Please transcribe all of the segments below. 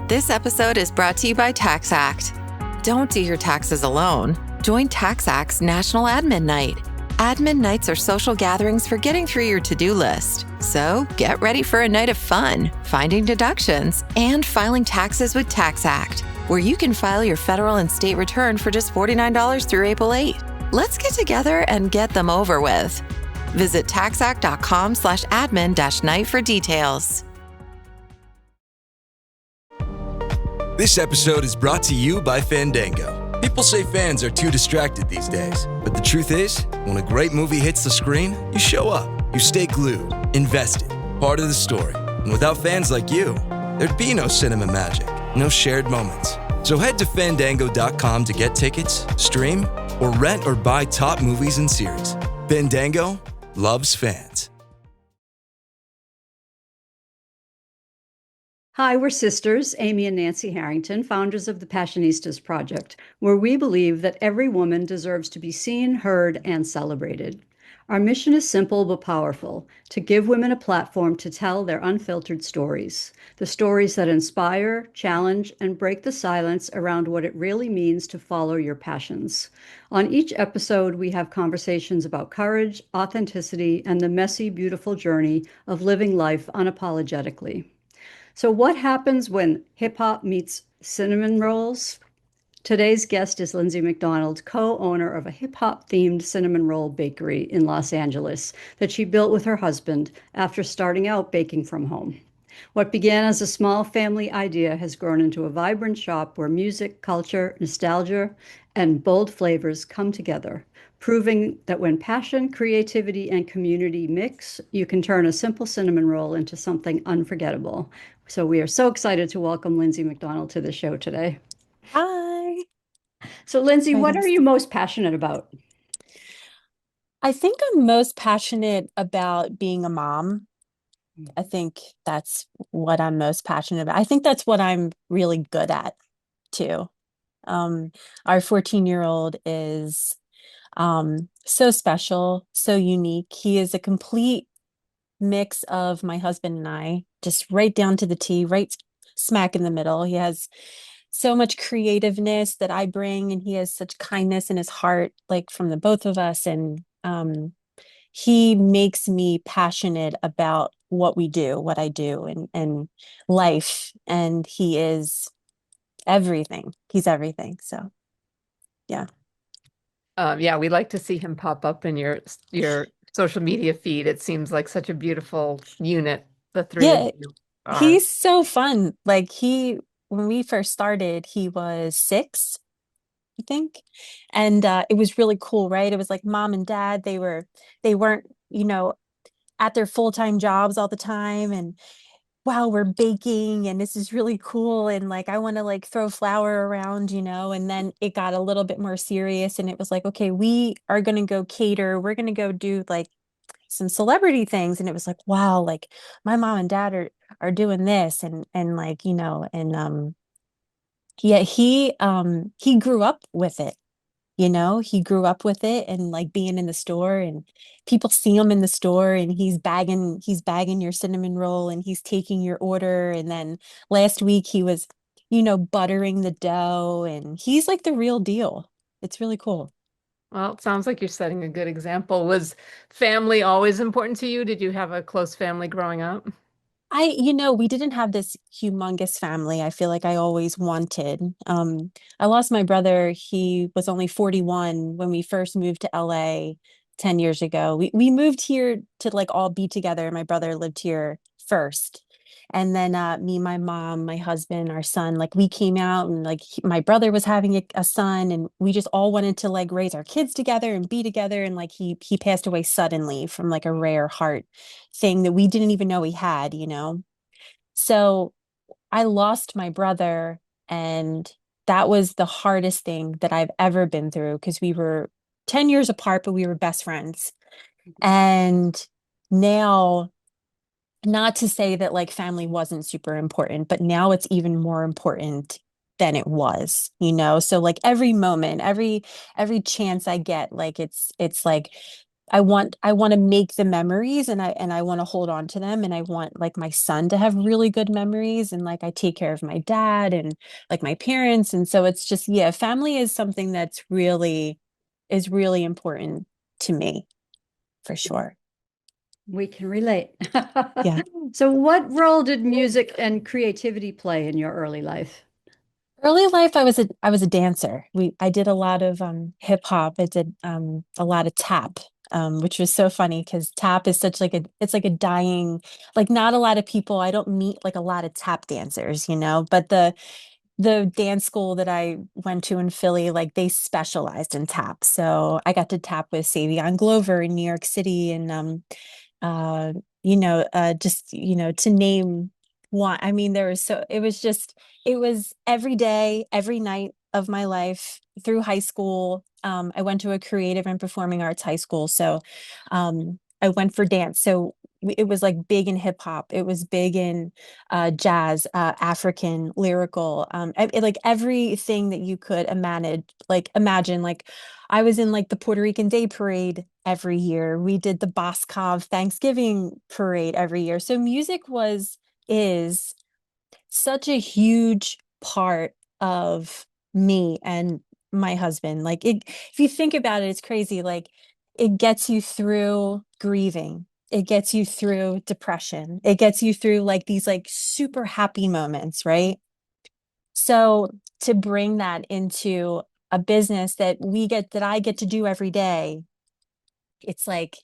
This episode is brought to you by TaxAct. Don't do your taxes alone. Join TaxAct's National Admin Night. Admin nights are social gatherings for getting through your to-do list. So get ready for a night of fun, finding deductions, and filing taxes with TaxAct, where you can file your federal and state return for just $49 through April 8. Let's get together and get them over with. Visit taxact.com/admin-night for details. This episode is brought to you by Fandango. People say fans are too distracted these days, but the truth is, when a great movie hits the screen, you show up, you stay glued, invested, part of the story. And without fans like you, there'd be no cinema magic, no shared moments. So head to Fandango.com to get tickets, stream, or rent or buy top movies and series. Fandango loves fans. Hi, we're sisters, Amy and Nancy Harrington, founders of the Passionistas Project, where we believe that every woman deserves to be seen, heard, and celebrated. Our mission is simple but powerful: to give women a platform to tell their unfiltered stories, the stories that inspire, challenge, and break the silence around what it really means to follow your passions. On each episode, we have conversations about courage, authenticity, and the messy, beautiful journey of living life unapologetically. So what happens when hip-hop meets cinnamon rolls? Today's guest is Lindsay McDonald, co-owner of a hip-hop themed cinnamon roll bakery in Los Angeles that she built with her husband after starting out baking from home. What began as a small family idea has grown into a vibrant shop where music, culture, nostalgia, and bold flavors come together, proving that when passion, creativity, and community mix, you can turn a simple cinnamon roll into something unforgettable. So we are so excited to welcome Lindsay McDonald to the show today. Hi. So Lindsay, what are you most passionate about? I think I'm most passionate about being a mom. I think that's what I'm most passionate about. I think that's what I'm really good at too. Our 14-year-old is so special, so unique. He is a complete mix of my husband and I, just right down to the T, right smack in the middle. He has so much creativeness that I bring, and he has such kindness in his heart, like from the both of us. And he makes me passionate about what we do, what I do, and life. And he is everything. He's everything. So, yeah. Yeah, we like to see him pop up in your social media feed. It seems like such a beautiful unit, the three of you are. He's so fun. Like when we first started, he was 6, I think. And it was really cool, right? It was like mom and dad, they weren't, at their full-time jobs all the time. And wow, we're baking and this is really cool. And like, I want to like throw flour around, and then it got a little bit more serious and it was like, okay, we are going to go cater. We're going to go do like some celebrity things. And it was like, wow, like my mom and dad are doing this and like, yeah, he grew up with it. He grew up with it and like being in the store and people see him in the store and he's bagging your cinnamon roll and he's taking your order. And then last week he was, buttering the dough and he's like the real deal. It's really cool. Well, it sounds like you're setting a good example. Was family always important to you? Did you have a close family growing up? We didn't have this humongous family. I feel like I always wanted. I lost my brother. He was only 41 when we first moved to LA 10 years ago. We moved here to like all be together. My brother lived here first. And then me, my mom, my husband, our son, like we came out and like my brother was having a son and we just all wanted to like raise our kids together and be together. And like he passed away suddenly from like a rare heart thing that we didn't even know he had. So I lost my brother and that was the hardest thing that I've ever been through because we were 10 years apart, but we were best friends. And now, not to say that like family wasn't super important, but now it's even more important than it was. So like every moment, every chance I get, like it's like I want to make the memories, and I want to hold on to them, and I want like my son to have really good memories, and like I take care of my dad and like my parents, and so it's just, yeah, family is something is really important to me for sure. We can relate. Yeah. So, what role did music and creativity play in your early life? Early life, I was a dancer. I did a lot of hip hop. I did a lot of tap, which was so funny because tap is such like it's like a dying, like not a lot of people. I don't meet like a lot of tap dancers, but the dance school that I went to in Philly, like they specialized in tap. So I got to tap with Savion Glover in New York City, and uh, just, to name one. I mean, it was every day, every night of my life through high school. I went to a creative and performing arts high school. So I went for dance. So it was like big in hip hop. It was big in jazz, African, lyrical, like everything that you could imagine. Like I was in like the Puerto Rican Day Parade every year. We did the Boscov Thanksgiving Parade every year. So music is such a huge part of me and my husband. Like if you think about it, it's crazy. Like it gets you through grieving. It gets you through depression. It gets you through like these like super happy moments, right? So to bring that into a business that I get to do every day, it's like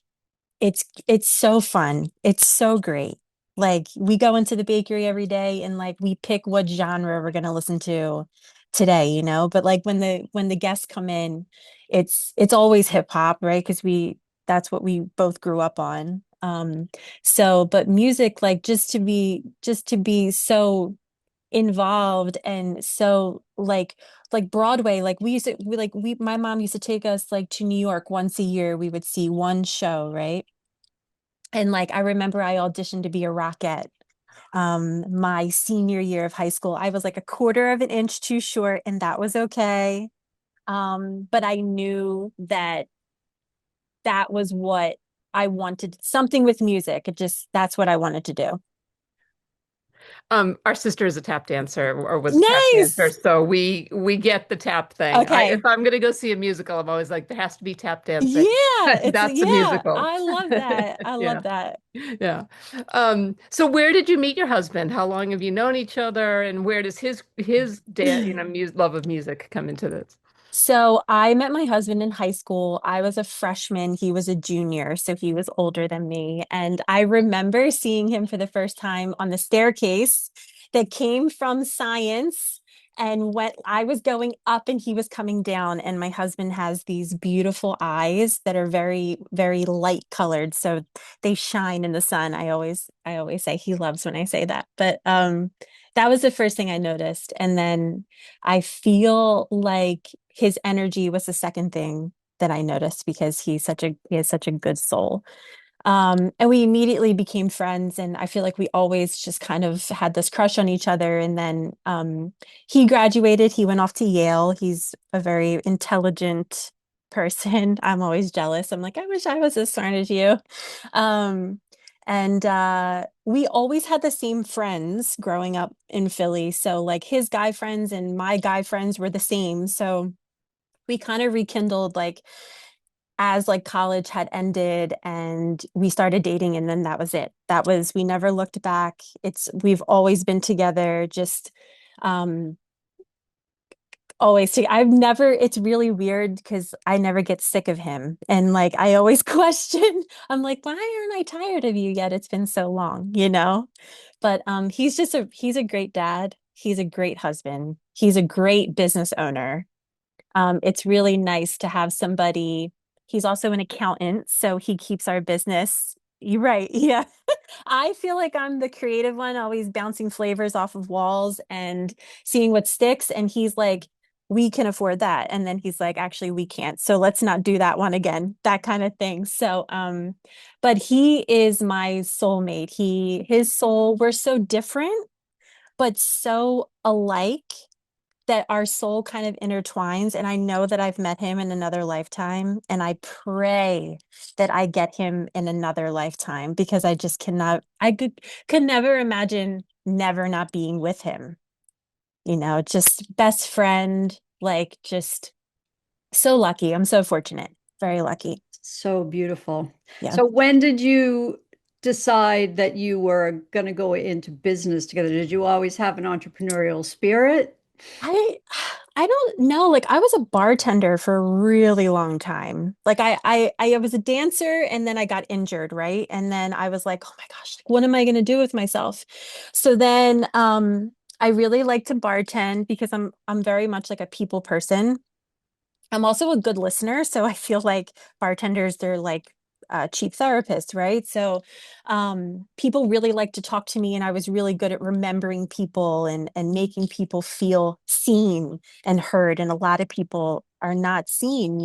it's so fun. It's so great. Like we go into the bakery every day and like we pick what genre we're going to listen to today, but like when the guests come in, it's always hip hop, right? Because we that's what we both grew up on. So but music, like just to be so involved and so like Broadway, like my mom used to take us like to New York once a year. We would see one show, right? And like I remember I auditioned to be a Rockette my senior year of high school. I was like a quarter of an inch too short, and that was okay. But I knew that that was what I wanted, something with music. That's what I wanted to do. Our sister is a tap dancer or was a tap dancer, Nice. so we get the tap thing. If Okay. I'm gonna go see a musical, I'm always like, there has to be tap dancing. Yeah, That's a musical. I love that. I Yeah, love that. yeah. So where did you meet your husband? How long have you known each other, and where does his love of music come into this? So I met my husband in high school. I was a freshman. He was a junior, so he was older than me. And I remember seeing him for the first time on the staircase that came from science. And when I was going up and he was coming down, and my husband has these beautiful eyes that are very, very light colored. So they shine in the sun. I always say he loves when I say that. But that was the first thing I noticed. And then I feel like his energy was the second thing that I noticed because he has such a good soul. And we immediately became friends, and I feel like we always just kind of had this crush on each other. And then he graduated, he went off to Yale. He's a very intelligent person. I'm always jealous. I'm like, I wish I was as smart as you. Um, and we always had the same friends growing up in Philly. So like his guy friends and my guy friends were the same. So we kind of rekindled like as like college had ended and we started dating, and then that was it. We never looked back. We've always been together, just um I've never, it's really weird because I never get sick of him. And like I always question, I'm like, why aren't I tired of you yet? It's been so long. But he's a great dad. He's a great husband. He's a great business owner. It's really nice to have somebody. He's also an accountant, so he keeps our business. You're right. Yeah. I feel like I'm the creative one, always bouncing flavors off of walls and seeing what sticks. And he's like, we can afford that. And then he's like, actually, we can't. So let's not do that one again, that kind of thing. So, but he is my soulmate. His soul, we're so different, but so alike that our soul kind of intertwines, and I know that I've met him in another lifetime, and I pray that I get him in another lifetime, because I just cannot, could never imagine never not being with him. Just best friend, like just so lucky. I'm so fortunate. Very lucky. So beautiful. Yeah. So when did you decide that you were going to go into business together? Did you always have an entrepreneurial spirit? I I don't know. Like, I was a bartender for a really long time. Like, I was a dancer, and then I got injured, right? And then I was like, oh my gosh, like, what am I gonna do with myself? So then I really like to bartend because I'm very much like a people person. I'm also a good listener, so I feel like bartenders, they're like cheap therapists, right? So people really like to talk to me, and I was really good at remembering people and making people feel seen and heard. And a lot of people are not seen,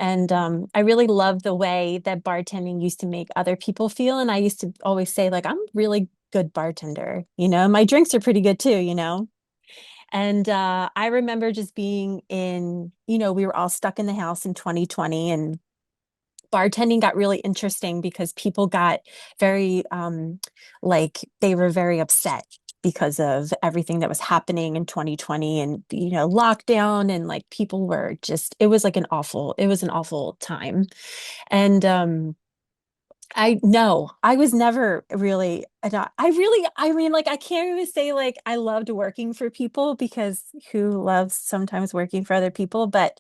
and I really love the way that bartending used to make other people feel. And I used to always say, like, I'm a really good bartender, my drinks are pretty good too, and I remember just being we were all stuck in the house in 2020, and bartending got really interesting because people got very, like, they were very upset because of everything that was happening in 2020, and, lockdown, and like people were just, it was an awful time. And I no, I was never really, I mean, like, I can't even say like I loved working for people, because who loves sometimes working for other people? But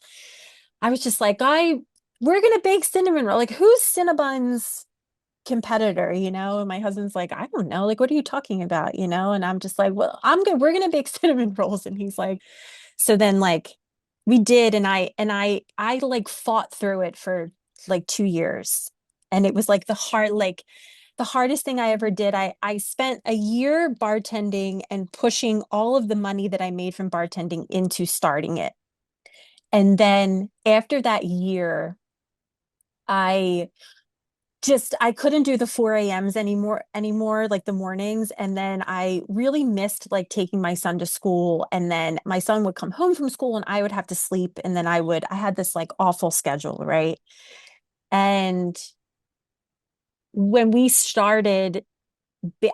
I was just like, we're gonna bake cinnamon roll. Like, who's Cinnabon's competitor, And my husband's like, I don't know. Like, what are you talking about? And I'm just like, well, we're gonna bake cinnamon rolls. And he's like, so then, like, we did, and I like fought through it for like 2 years. And it was like the hardest thing I ever did. I spent a year bartending and pushing all of the money that I made from bartending into starting it. And then after that year, I I couldn't do the 4 a.m.s anymore, like the mornings. And then I really missed like taking my son to school. And then my son would come home from school, and I would have to sleep. And then I had this like awful schedule, right? And when we started,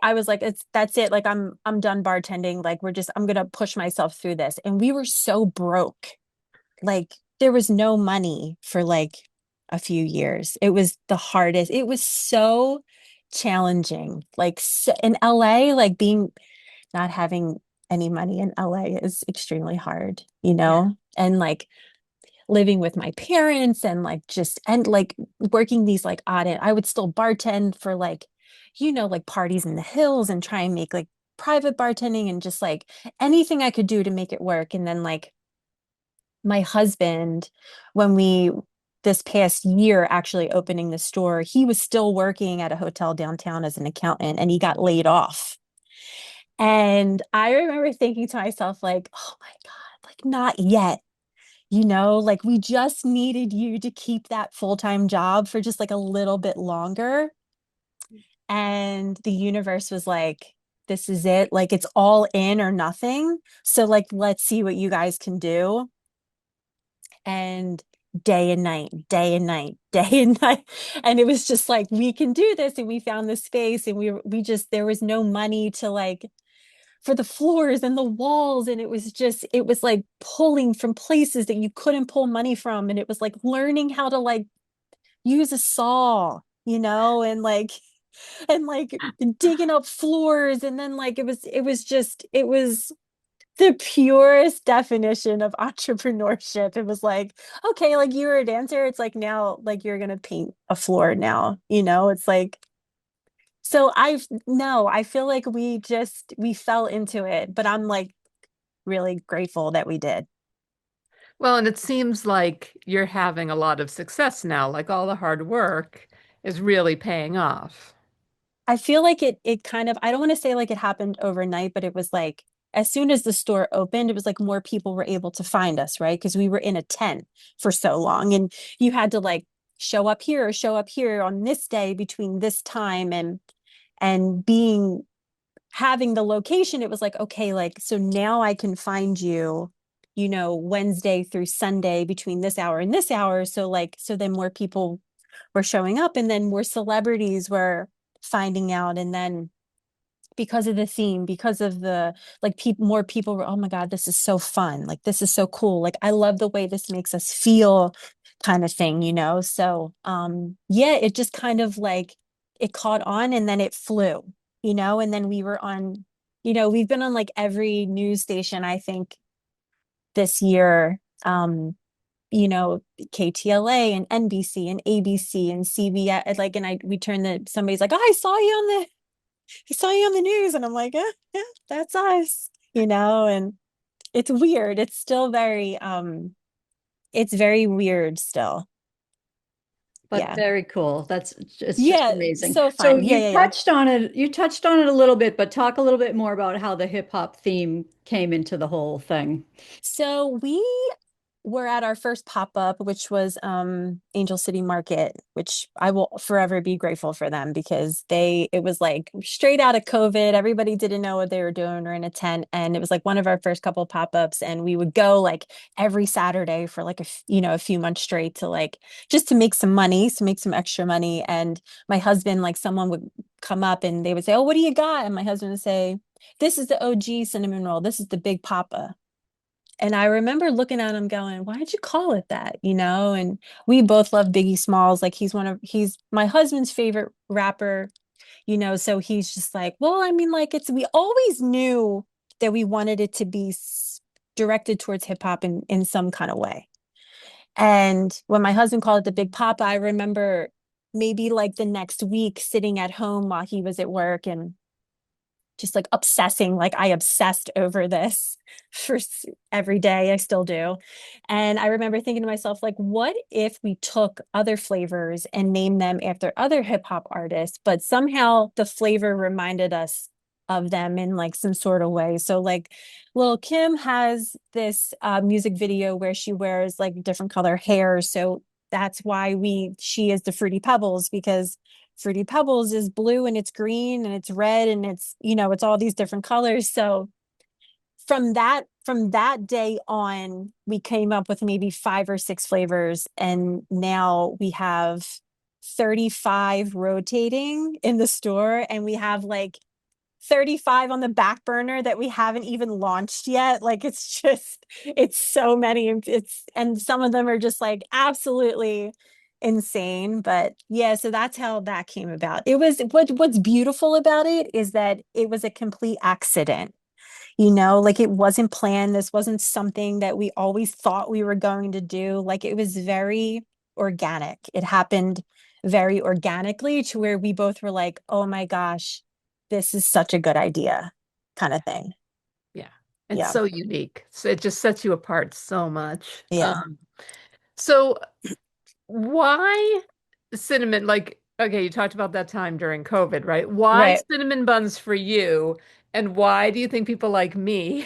I was like, that's it. Like, I'm done bartending. Like, I'm gonna push myself through this. And we were so broke. Like, there was no money for like a few years. It was the hardest. It was so challenging. Like, so, in LA, like, being not having any money in LA is extremely hard, Yeah. And like living with my parents, and like like working these like I would still bartend for like, like parties in the hills, and try and make like private bartending, and just like anything I could do to make it work. And then, like, my husband, when we this past year actually opening the store, he was still working at a hotel downtown as an accountant, and he got laid off. And I remember thinking to myself, like, oh my God, like, not yet. Like, we just needed you to keep that full-time job for just like a little bit longer. And the universe was like, this is it. Like, it's all in or nothing. So, like, let's see what you guys can do. And day and night, day and night, day and night. And it was just like, we can do this. And we found the space, and there was no money to like for the floors and the walls. And it was like pulling from places that you couldn't pull money from. And it was like learning how to like use a saw, and like digging up floors. And then like it was the purest definition of entrepreneurship. It was like, okay, like, you were a dancer. It's like, now, like, you're gonna paint a floor now, it's like, so I feel like we fell into it, but I'm like really grateful that we did. Well, and it seems like you're having a lot of success now, like all the hard work is really paying off. I feel like it kind of, I don't want to say like it happened overnight, but it was like, as soon as the store opened, it was like more people were able to find us, right? Because we were in a tent for so long, and you had to like show up here or show up here on this day between this time, and being having the location, it was like, okay, like, so now I can find you, Wednesday through Sunday between this hour and this hour. So like, so then more people were showing up, and then more celebrities were finding out. And then because of the theme, because of the like more people were, oh my God, this is so fun. Like, this is so cool. Like, I love the way this makes us feel, kind of thing, So yeah, it just kind of like it caught on, and then it flew, and then we were on, we've been on like every news station, I think, this year. You know, KTLA and NBC and ABC and CBS, like, and we turned somebody's like, oh, I saw you on the news. And I'm like, yeah, that's us, and it's weird. It's still it's very weird still. But Yeah. very cool. It's just Yeah. amazing. So So fun. Yeah. Yeah. Yeah. you touched on it a little bit, but talk a little bit more about how the hip hop theme came into the whole thing. So we were at our first pop-up, which was Angel City Market, which I will forever be grateful for them, because it was like straight out of COVID. Everybody didn't know what they were doing or in a tent. And it was like one of our first couple pop-ups. And we would go like every Saturday for like a few months straight, to like just to make some money, to make some extra money. And my husband, like, someone would come up and they would say, oh, what do you got? And my husband would say, this is the OG cinnamon roll. This is the Big Papa. And I remember looking at him going, why'd you call it that? And we both love Biggie Smalls. Like, he's my husband's favorite rapper, so he's just like, well, I mean, like, we always knew that we wanted it to be directed towards hip hop in some kind of way. And when my husband called it the Big Papa, I remember maybe like the next week sitting at home while he was at work and just like obsessing. Like, I obsessed over this for every day. I still do. And I remember thinking to myself, like, what if we took other flavors and named them after other hip hop artists, but somehow the flavor reminded us of them in like some sort of way. So like Lil Kim has this music video where she wears like different color hair. So that's why she is the Fruity Pebbles, because Fruity Pebbles is blue and it's green and it's red and it's all these different colors. So from that day on, we came up with maybe 5 or 6 flavors, and now we have 35 rotating in the store, and we have like 35 on the back burner that we haven't even launched yet. Like, it's so many. And some of them are just like absolutely insane. But yeah, so that's how that came about. What's beautiful about it is that it was a complete accident. Like, it wasn't planned. This wasn't something that we always thought we were going to do. Like, it was very organic. It happened very organically, to where we both were like, oh my gosh, this is such a good idea, kind of thing. Yeah. It's Yeah. so unique. So it just sets you apart so much. Yeah. So why cinnamon? Like, okay, you talked about that time during COVID, right? Why Right. cinnamon buns for you? And why do you think people like me,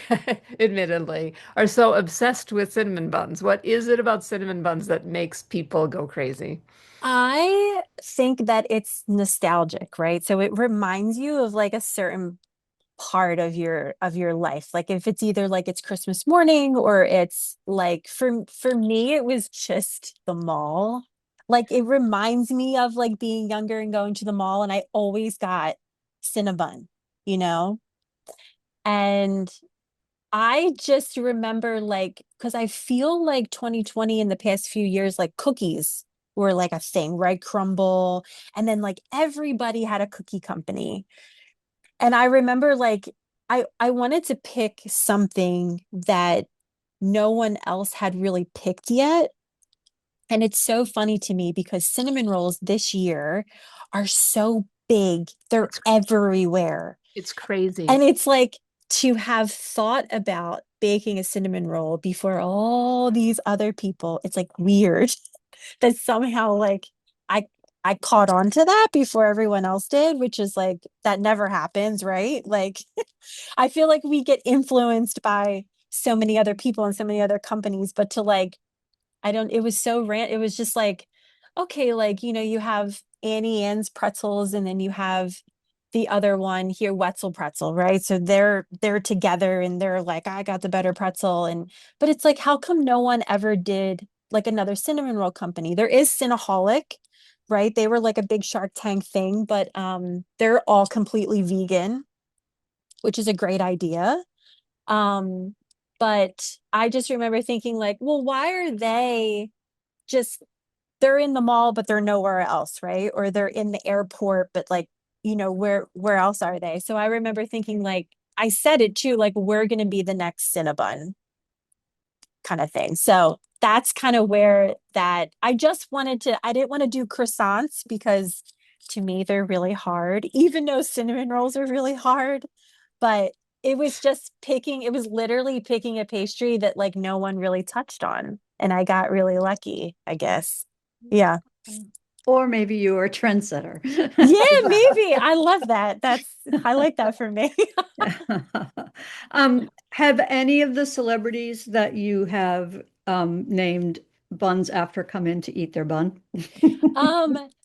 admittedly, are so obsessed with cinnamon buns? What is it about cinnamon buns that makes people go crazy? I think that it's nostalgic, right? So it reminds you of like a certain part of your life. Like, if it's either like it's Christmas morning, or it's like, for me it was just the mall. Like, it reminds me of like being younger and going to the mall, and I always got Cinnabon, you know? And I just remember, like, because I feel like 2020, in the past few years, like, cookies were like a thing, right? Crumble. And then like everybody had a cookie company. And I remember, like, I wanted to pick something that no one else had really picked yet. And it's so funny to me because cinnamon rolls this year are so big. They're It's everywhere. it's crazy. And it's like, to have thought about baking a cinnamon roll before all these other people, it's like weird that somehow, like, I I caught on to that before everyone else did, which is like, that never happens, right? Like, I feel like we get influenced by so many other people and so many other companies, but to like, I don't, it was so it was just like, okay, like, you have Annie Ann's pretzels, and then you have the other one here, Wetzel Pretzel, right? So they're together and they're like, I got the better pretzel. And but it's like, how come no one ever did like another cinnamon roll company? There is Cinnaholic, right? They were like a big Shark Tank thing, but they're all completely vegan, which is a great idea. Um, but I just remember thinking like, well, why are they just they're in the mall, but they're nowhere else, right? Or they're in the airport, but like, where else are they? So I remember thinking like, I said it too, like we're gonna be the next Cinnabon kind of thing. So that's kind of where that I didn't want to do croissants because to me they're really hard, even though cinnamon rolls are really hard. But it was literally picking a pastry that like no one really touched on. And I got really lucky, I guess. Yeah. Or maybe you were a trendsetter. Yeah, maybe. I love that. I like that for me. Have any of the celebrities that you have named buns after come in to eat their bun?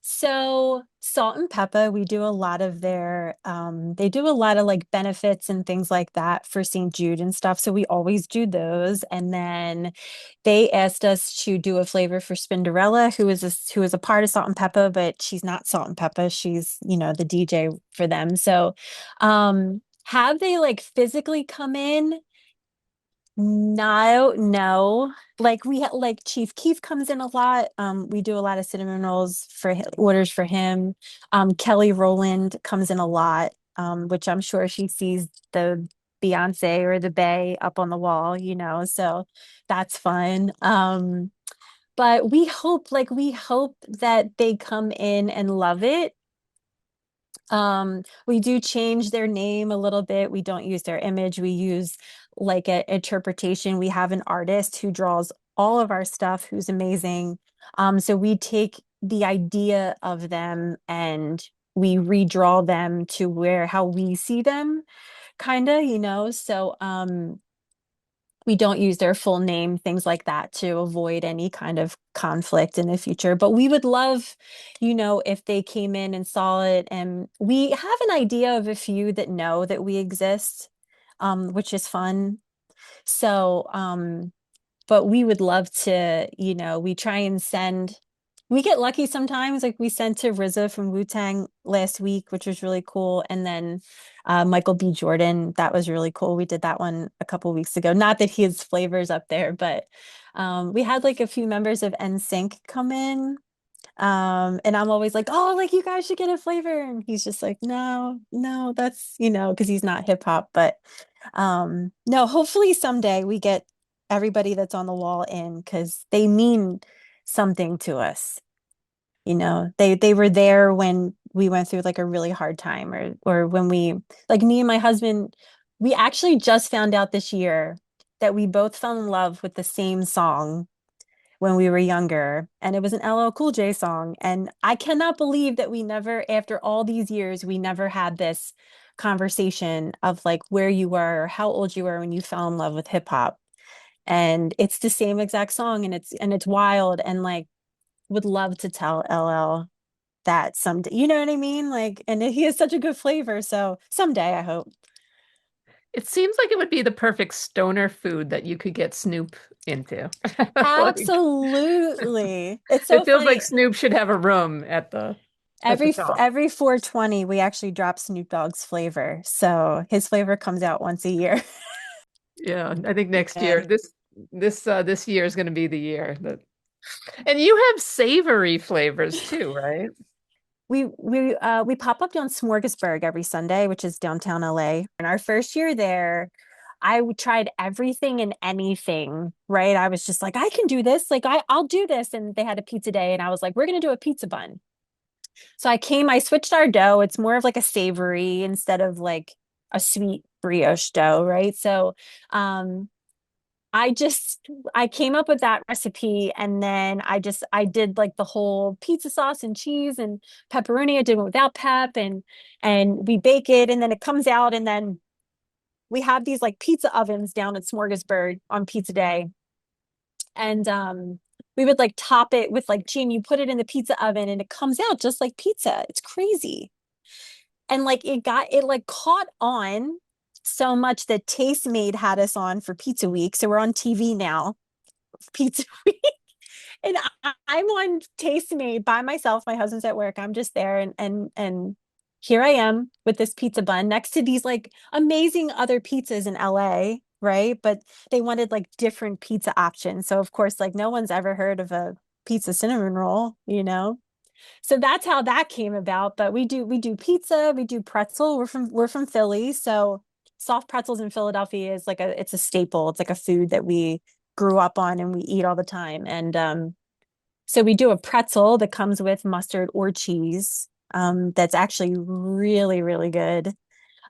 So Salt and Pepper, we do a lot of they do a lot of like benefits and things like that for St. Jude and stuff. So we always do those. And then they asked us to do a flavor for Spinderella, who is a part of Salt and Pepper, but she's not Salt and Pepper. She's, the DJ for them. So, have they like physically come in? No, no. Like like Chief Keef comes in a lot. We do a lot of cinnamon rolls for orders for him. Kelly Rowland comes in a lot, which I'm sure she sees the Beyonce or the Bay up on the wall, so that's fun. But we hope that they come in and love it. We do change their name a little bit. We don't use their image. We use like an interpretation. We have an artist who draws all of our stuff, who's amazing. So we take the idea of them and we redraw them to how we see them, kind of, So we don't use their full name, things like that, to avoid any kind of conflict in the future. But we would love, if they came in and saw it. And we have an idea of a few that know that we exist, which is fun. So, but we would love to, we try and we get lucky sometimes. Like we sent to RZA from Wu-Tang last week, which was really cool. And then Michael B. Jordan, that was really cool. We did that one a couple weeks ago. Not that he has flavors up there, but we had like a few members of NSYNC come in. And I'm always like, oh, like you guys should get a flavor. And he's just like, no, no, that's, because he's not hip hop. But no, hopefully someday we get everybody that's on the wall in because they mean something to us. They were there when we went through like a really hard time or when we like me and my husband, we actually just found out this year that we both fell in love with the same song when we were younger, and it was an LL Cool J song. And I cannot believe that we never, after all these years, we never had this conversation of like where you were, or how old you were when you fell in love with hip hop. And it's the same exact song, and it's wild, and like would love to tell LL that someday, you know what I mean? Like, and he has such a good flavor. So someday I hope. It seems like it would be the perfect stoner food that you could get Snoop into. Like, Absolutely. It's so it feels like funny. Snoop should have a room at the top. Every 420, we actually drop Snoop Dogg's flavor. So his flavor comes out once a year. Yeah, I think next Yeah. year, this year is going to be the year that. And you have savory flavors too, right? We pop up on Smorgasburg every Sunday, which is downtown LA. In our first year there, tried everything and anything, right? I was just like, I can do this. Like I'll do this. And they had a pizza day and I was like, we're gonna do a pizza bun. So I switched our dough. It's more of like a savory instead of like a sweet brioche dough, right? So um I just I came up with that recipe and then I did like the whole pizza sauce and cheese and pepperoni. I did it without pep and we bake it and then it comes out and then we have these like pizza ovens down at Smorgasburg on pizza day. And we would like top it with like gin. You put it in the pizza oven and it comes out just like pizza. It's crazy. And like it like caught on so much that Tastemade had us on for Pizza Week. So we're on TV now, Pizza Week. And I'm on Tastemade by myself. My husband's at work. I'm just there, and here I am with this pizza bun next to these like amazing other pizzas in LA, right? But they wanted like different pizza options. So of course, like no one's ever heard of a pizza cinnamon roll, you know? So that's how that came about. But we do pizza, we do pretzel. We're from Philly, so soft pretzels in Philadelphia is like it's a staple. It's like a food that we grew up on and we eat all the time. And so we do a pretzel that comes with mustard or cheese. That's actually really, really good.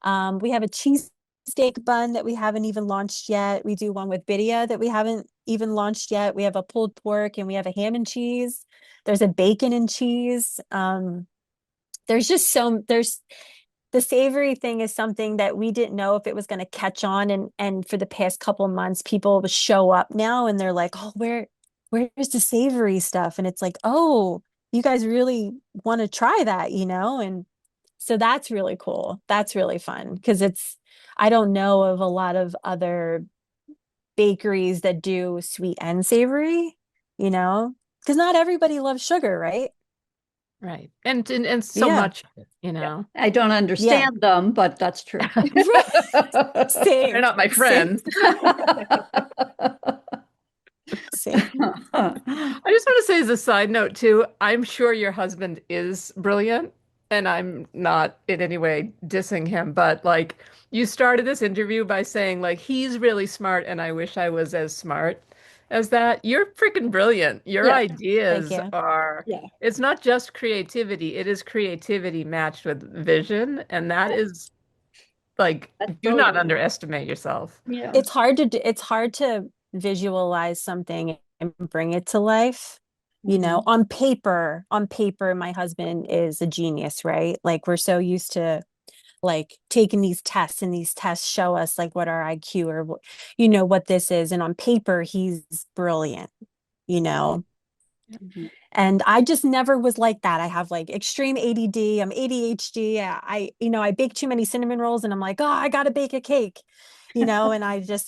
We have a cheese steak bun that we haven't even launched yet. We do one with birria that we haven't even launched yet. We have a pulled pork and we have a ham and cheese. There's a bacon and cheese. There's the savory thing is something that we didn't know if it was going to catch on, and for the past couple of months people show up now and they're like, oh, where's the savory stuff? And it's like, oh, you guys really want to try that, you know? And so that's really cool. That's really fun because I don't know of a lot of other bakeries that do sweet and savory, you know, because not everybody loves sugar, right? Right. And so Yeah. much, Yeah. I don't Yeah. understand them, but that's true. They're Same. not my Same. friends. Same. I just want to say as a side note too, I'm sure your husband is brilliant, and I'm not in any way dissing him, but like you started this interview by saying like he's really smart and I wish I was as smart as that. You're freaking brilliant. Your Yeah. Thank ideas you. are, Yeah. it's not just creativity, it is creativity matched with vision, and that is like, That's do not brilliant. underestimate yourself. Yeah. It's hard to visualize something and bring it to life. You know, Mhm. on paper, my husband is a genius, right? Like we're so used to like taking these tests and these tests show us like what our IQ or you know what this is. And on paper, he's brilliant, you know. Mhm. And I just never was like that. I have like extreme ADD. I'm ADHD. I bake too many cinnamon rolls and I'm like, oh, I got to bake a cake, you know, and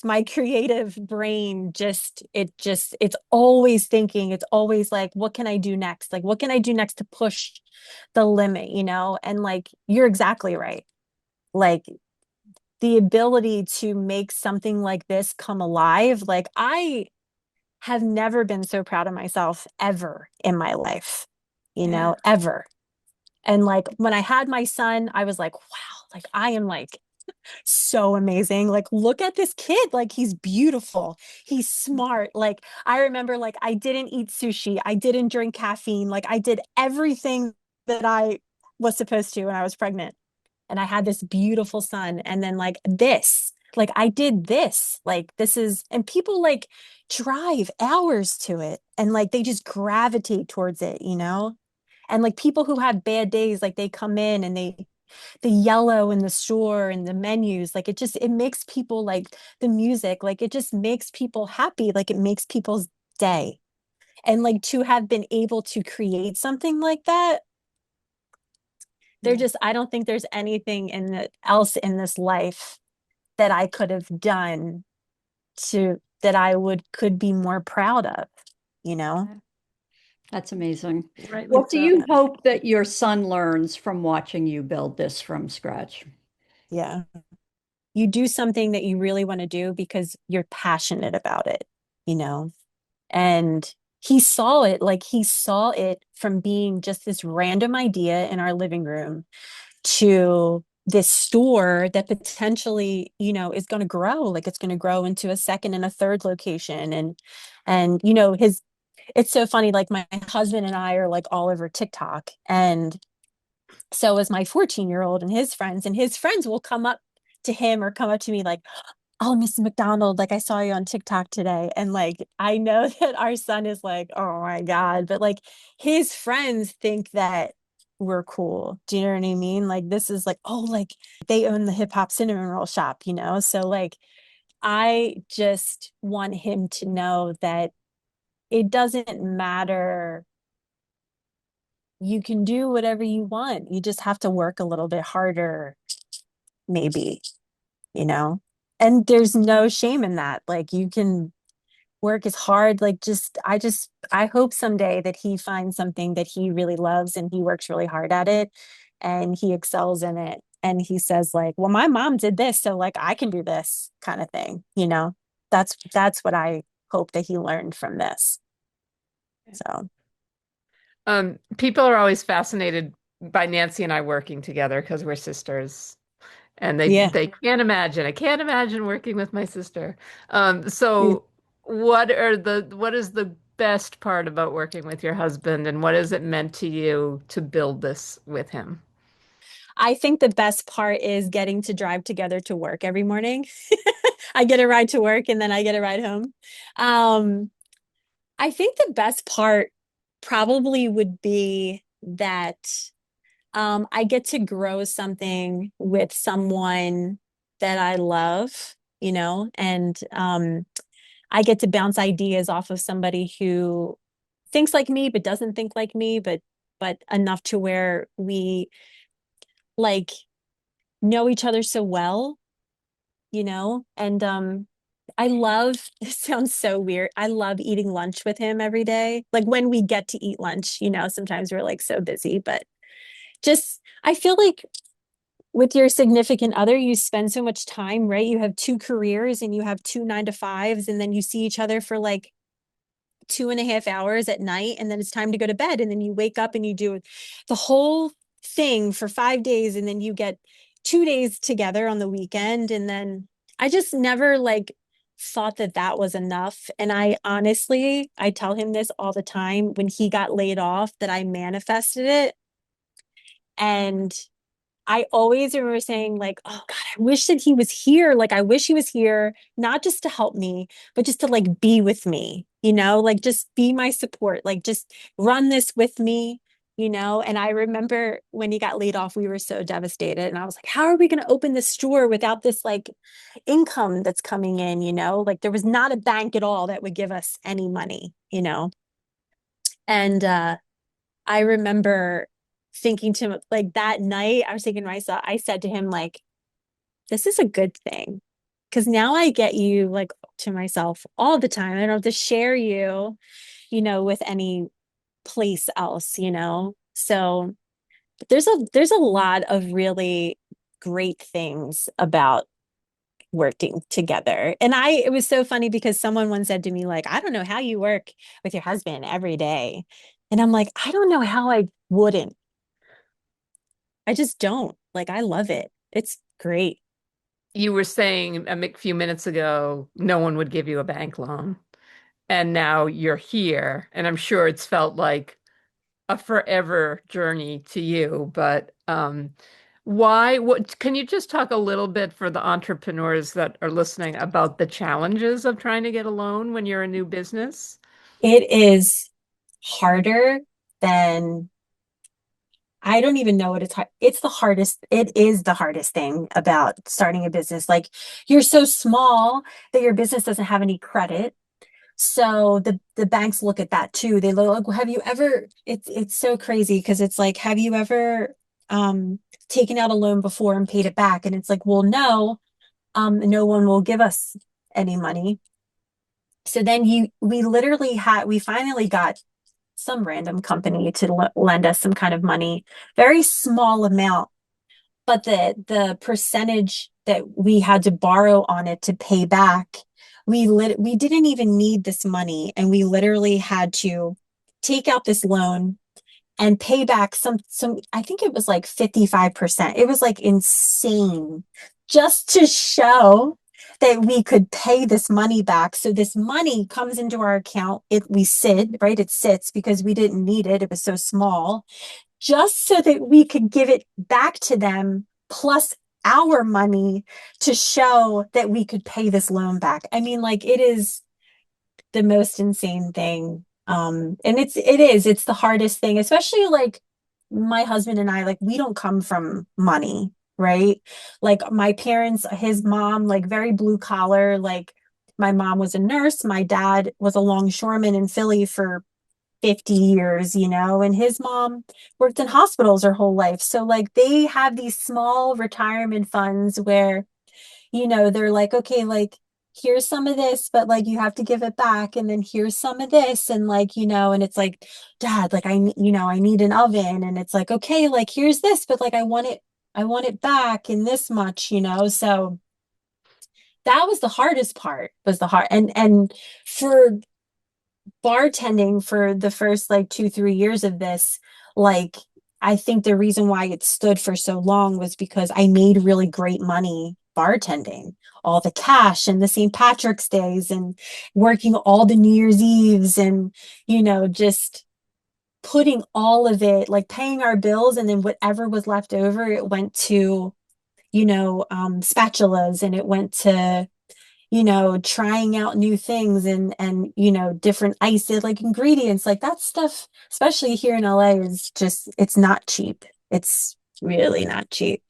my creative brain it's always thinking, it's always like, what can I do next? Like, what can I do next to push the limit, you know? And like, you're exactly right. Like, the ability to make something like this come alive. Like, I have never been so proud of myself ever in my life, you Yeah. know, ever. And like when I had my son, I was like, wow, like I am like so amazing. Like, look at this kid. Like, he's beautiful. He's smart. Like, I remember, like, I didn't eat sushi. I didn't drink caffeine. Like, I did everything that I was supposed to when I was pregnant. And I had this beautiful son. And then, like, I did this. Like, this is, and people like drive hours to it and like they just gravitate towards it, you know? And like people who have bad days, like they come in and the yellow in the store and the menus, like it makes people like the music, like it just makes people happy, like it makes people's day. And like to have been able to create something like that, Yeah. I don't think there's anything else in this life that I could have done that I could be more proud of, you know? That's amazing. Rightly What do so. you hope that your son learns from watching you build this from scratch? Yeah. You do something that you really want to do because you're passionate about it, you know? And he saw it from being just this random idea in our living room to this store that potentially, you know, is going to grow, like it's going to grow into a second and a third location. And, you know, it's so funny. Like my husband and I are like all over TikTok, and so is my 14-year-old and his friends will come up to him or come up to me like, oh, Mrs. McDonald, like I saw you on TikTok today. And like, I know that our son is like, oh my God, but like his friends think that we're cool. Do you know what I mean? Like, this is like, oh, like they own the hip hop cinnamon roll shop, you know? So like, I just want him to know that it doesn't matter you can do whatever you want. You just have to work a little bit harder, maybe, you know? And there's no shame in that. Like you can work as hard, like I hope someday that he finds something that he really loves and he works really hard at it and he excels in it. And he says like, well, my mom did this, so like I can do this kind of thing, you know? That's what I hope that he learned from this. So People are always fascinated by Nancy and I working together because we're sisters. And yeah. they can't imagine. I can't imagine working with my sister. Yeah. So what is the best part about working with your husband, and what has it meant to you to build this with him? I think the best part is getting to drive together to work every morning. I get a ride to work and then I get a ride home. Um, I think the best part probably would be that I get to grow something with someone that I love, you know, and I get to bounce ideas off of somebody who thinks like me but doesn't think like me, but enough to where we like know each other so well, you know, and I love, this sounds so weird. I love eating lunch with him every day. Like when we get to eat lunch, you know, sometimes we're like so busy, but just, I feel like with your significant other, you spend so much time, right? You have two careers and you have two 9 to 5s, and then you see each other for like 2.5 hours at night, and then it's time to go to bed. And then you wake up and you do the whole thing for 5 days, and then you get 2 days together on the weekend. And then I just never like thought that that was enough. And I honestly, I tell him this all the time when he got laid off, that I manifested it. And I always remember saying, like, oh God, I wish that he was here. Like, I wish he was here, not just to help me, but just to like be with me, you know, like just be my support, like just run this with me, you know. And I remember when he got laid off, we were so devastated. And I was like, how are we going to open this store without this like income that's coming in, you know? Like, there was not a bank at all that would give us any money, you know? And I remember thinking to him, like that night, I was thinking to myself, I said to him, like, this is a good thing. Cause now I get you like to myself all the time. I don't have to share you, you know, with any place else, you know? So there's a lot of really great things about working together. And it was so funny because someone once said to me, like, I don't know how you work with your husband every day. And I'm like, I don't know how I wouldn't. I just don't. Like, I love it. It's great. You were saying few minutes ago, no one would give you a bank loan, and now you're here, and I'm sure it's felt like a forever journey to you, but why, what, can you just talk a little bit for the entrepreneurs that are listening about the challenges of trying to get a loan when you're a new business? It is harder than I don't even know what it's hard. It's the hardest. It is the hardest thing about starting a business. Like you're so small that your business doesn't have any credit. So the banks look at that too. They look like, well, have you ever, it's so crazy because it's like, have you ever taken out a loan before and paid it back? And it's like, well, no, no one will give us any money. So then we finally got some random company to lend us some kind of money, very small amount, but the percentage that we had to borrow on it to pay back, we didn't even need this money, and we literally had to take out this loan and pay back some I think it was like 55%. It was like insane just to show that we could pay this money back. So this money comes into our account. It sits because we didn't need it. It was so small, just so that we could give it back to them plus our money to show that we could pay this loan back. I mean, like it is the most insane thing. And it's the hardest thing, especially like my husband and I, like we don't come from money, right? Like my parents, his mom, like very blue collar, like my mom was a nurse, my dad was a longshoreman in Philly for 50 years, and his mom worked in hospitals her whole life. So like they have these small retirement funds where, they're like, okay, like here's some of this, but like you have to give it back. And then here's some of this. And like, and it's like, Dad, like I need an oven. And it's like, okay, like here's this, but like I want it back in this much, So that was the hardest part, was the hard and for bartending for the first like 2, 3 years of this, like I think the reason why it stood for so long was because I made really great money bartending, all the cash and the St. Patrick's Days and working all the New Year's Eves and, just putting all of it, like paying our bills, and then whatever was left over, it went to, spatulas, and it went to trying out new things and different ices, like ingredients, like that stuff, especially here in LA, is just, it's not cheap. It's really not cheap.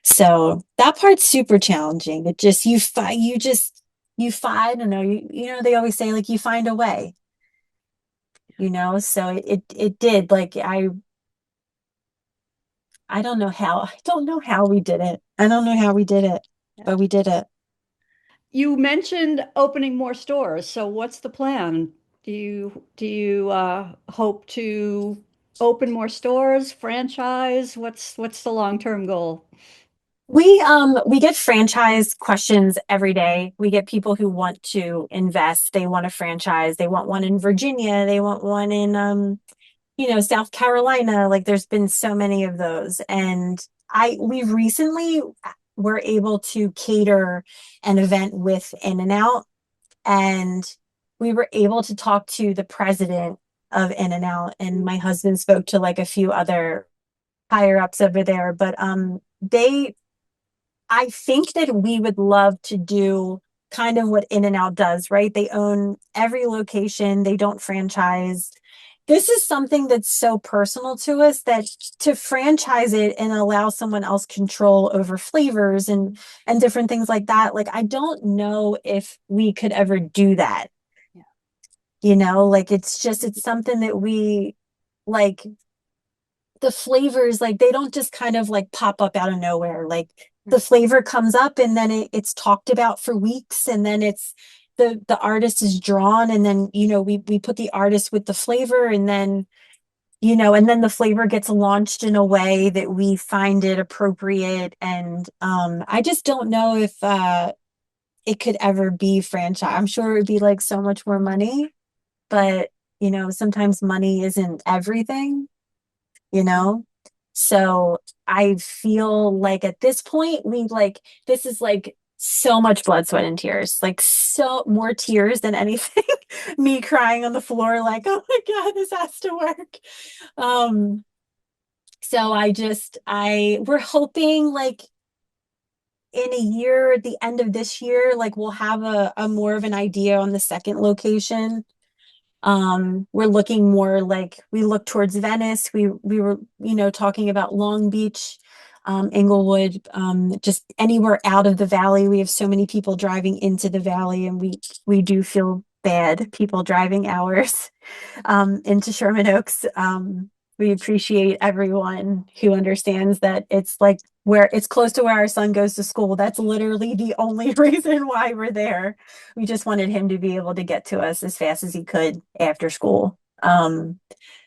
So that part's super challenging. It just, I don't know, they always say like you find a way, so it did. Like I don't know how we did it. I don't know how we did it, but we did it. You mentioned opening more stores. So what's the plan? Do you hope to open more stores, franchise? What's the long-term goal? We get franchise questions every day. We get people who want to invest. They want a franchise. They want one in Virginia. They want one in South Carolina. Like there's been so many of those. And we recently were able to cater an event with In-N-Out, and we were able to talk to the president of In-N-Out, and my husband spoke to like a few other higher ups over there. But I think that we would love to do kind of what In-N-Out does, right? They own every location, they don't franchise. This is something that's so personal to us that to franchise it and allow someone else control over flavors and different things like that, like I don't know if we could ever do that. Like it's something that we like, the flavors, like they don't just kind of like pop up out of nowhere. Like the flavor comes up and then it's talked about for weeks, and then it's the artist is drawn, and then we put the artist with the flavor, and then the flavor gets launched in a way that we find it appropriate. And I just don't know if it could ever be franchise. I'm sure it would be like so much more money, but sometimes money isn't everything, you know? So I feel like at this point, this is like so much blood, sweat, and tears, like so more tears than anything. Me crying on the floor, like, oh my God, this has to work. Um, so we're hoping like in a year, at the end of this year, like we'll have a more of an idea on the second location. We're looking more like, we look towards Venice. We were talking about Long Beach, Inglewood, just anywhere out of the valley. We have so many people driving into the valley, and we do feel bad, people driving hours into Sherman Oaks. We appreciate everyone who understands that it's like where it's close to where our son goes to school. That's literally the only reason why we're there. We just wanted him to be able to get to us as fast as he could after school.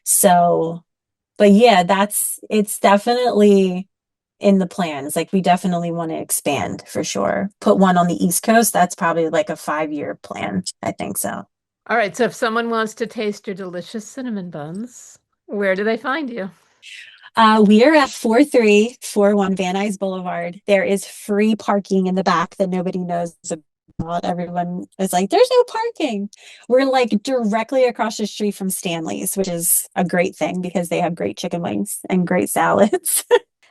So, but yeah, it's definitely in the plans. Like we definitely want to expand for sure. Put one on the East Coast. That's probably like a 5-year plan. I think so. All right, so if someone wants to taste your delicious cinnamon buns, where do they find you? We are at 4341 Van Nuys Boulevard. There is free parking in the back that nobody knows about. Everyone is like, there's no parking. We're like directly across the street from Stanley's, which is a great thing because they have great chicken wings and great salads.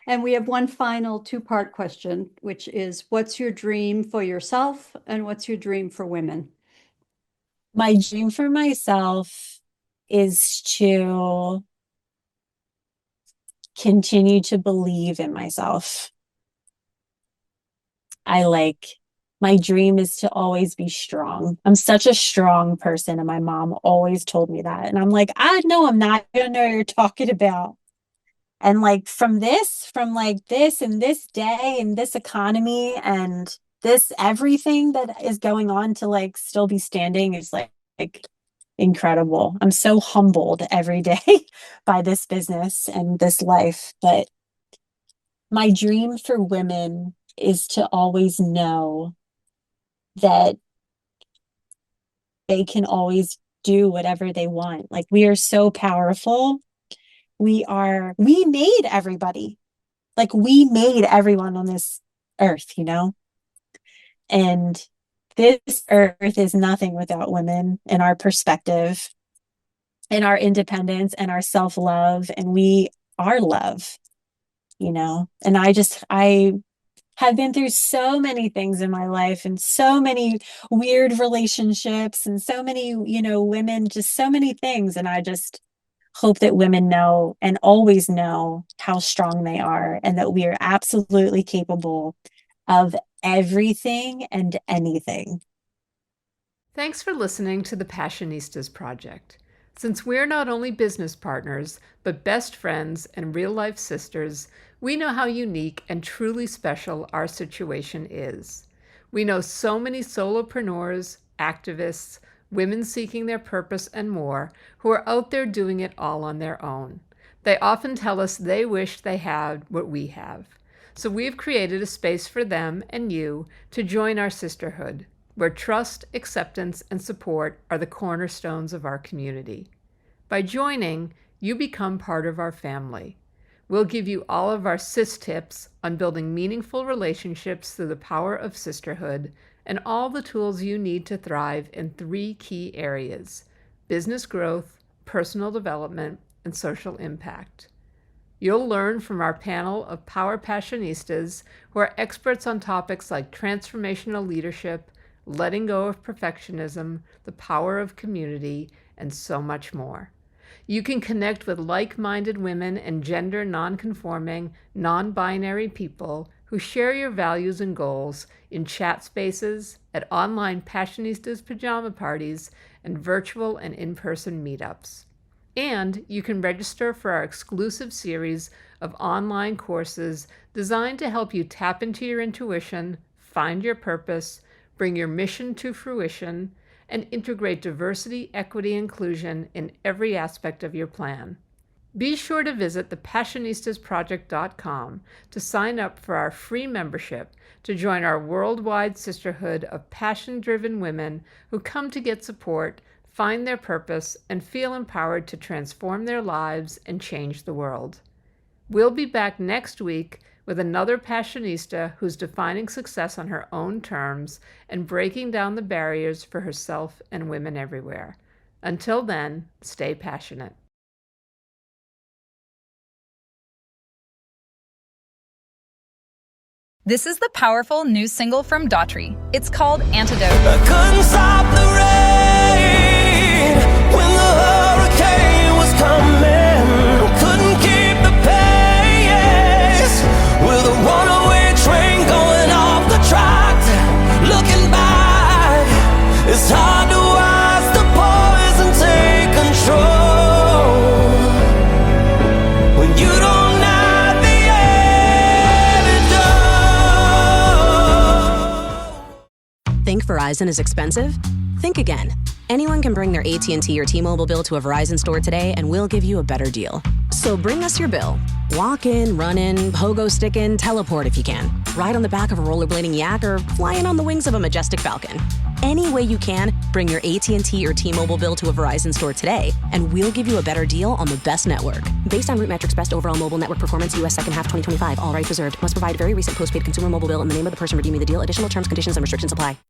And we have one final two-part question, which is what's your dream for yourself and what's your dream for women? My dream for myself is to continue to believe in myself. I like My dream is to always be strong. I'm such a strong person, and my mom always told me that. And I'm like, I know I'm not gonna know what you're talking about. And like from like this and this day and this economy and this everything that is going on to like still be standing is like incredible. I'm so humbled every day by this business and this life. But my dream for women is to always know that they can always do whatever they want. Like we are so powerful. We made everybody. Like we made everyone on this earth, you know? And this earth is nothing without women and our perspective and our independence and our self-love. And we are love, you know? And I have been through so many things in my life and so many weird relationships and so many, you know, women, just so many things. And I just hope that women know and always know how strong they are and that we are absolutely capable of everything and anything. Thanks for listening to the Passionistas Project. Since we're not only business partners, but best friends and real-life sisters, we know how unique and truly special our situation is. We know so many solopreneurs, activists, women seeking their purpose, and more, who are out there doing it all on their own. They often tell us they wish they had what we have. So we've created a space for them and you to join our sisterhood, where trust, acceptance, and support are the cornerstones of our community. By joining, you become part of our family. We'll give you all of our sis tips on building meaningful relationships through the power of sisterhood and all the tools you need to thrive in 3 key areas: business growth, personal development, and social impact. You'll learn from our panel of Power Passionistas who are experts on topics like transformational leadership, letting go of perfectionism, the power of community, and so much more. You can connect with like-minded women and gender non-conforming, non-binary people who share your values and goals in chat spaces, at online Passionistas pajama parties, and virtual and in-person meetups. And you can register for our exclusive series of online courses designed to help you tap into your intuition, find your purpose, bring your mission to fruition, and integrate diversity, equity, and inclusion in every aspect of your plan. Be sure to visit thepassionistasproject.com to sign up for our free membership to join our worldwide sisterhood of passion-driven women who come to get support, find their purpose, and feel empowered to transform their lives and change the world. We'll be back next week with another Passionista who's defining success on her own terms and breaking down the barriers for herself and women everywhere. Until then, stay passionate. This is the powerful new single from Daughtry. It's called Antidote. I couldn't stop the rain when the hurricane was coming. Couldn't keep the pace with a runaway train going off the tracks. Looking back, it's hard to watch the poison take control when you don't have the antidote. Think Verizon is expensive? Think again. Anyone can bring their AT&T or T-Mobile bill to a Verizon store today and we'll give you a better deal. So bring us your bill. Walk in, run in, pogo stick in, teleport if you can. Ride on the back of a rollerblading yak or fly in on the wings of a majestic falcon. Any way you can, bring your AT&T or T-Mobile bill to a Verizon store today and we'll give you a better deal on the best network. Based on RootMetrics Best Overall Mobile Network Performance, U.S. second half 2025. All rights reserved. Must provide very recent postpaid consumer mobile bill in the name of the person redeeming the deal. Additional terms, conditions, and restrictions apply.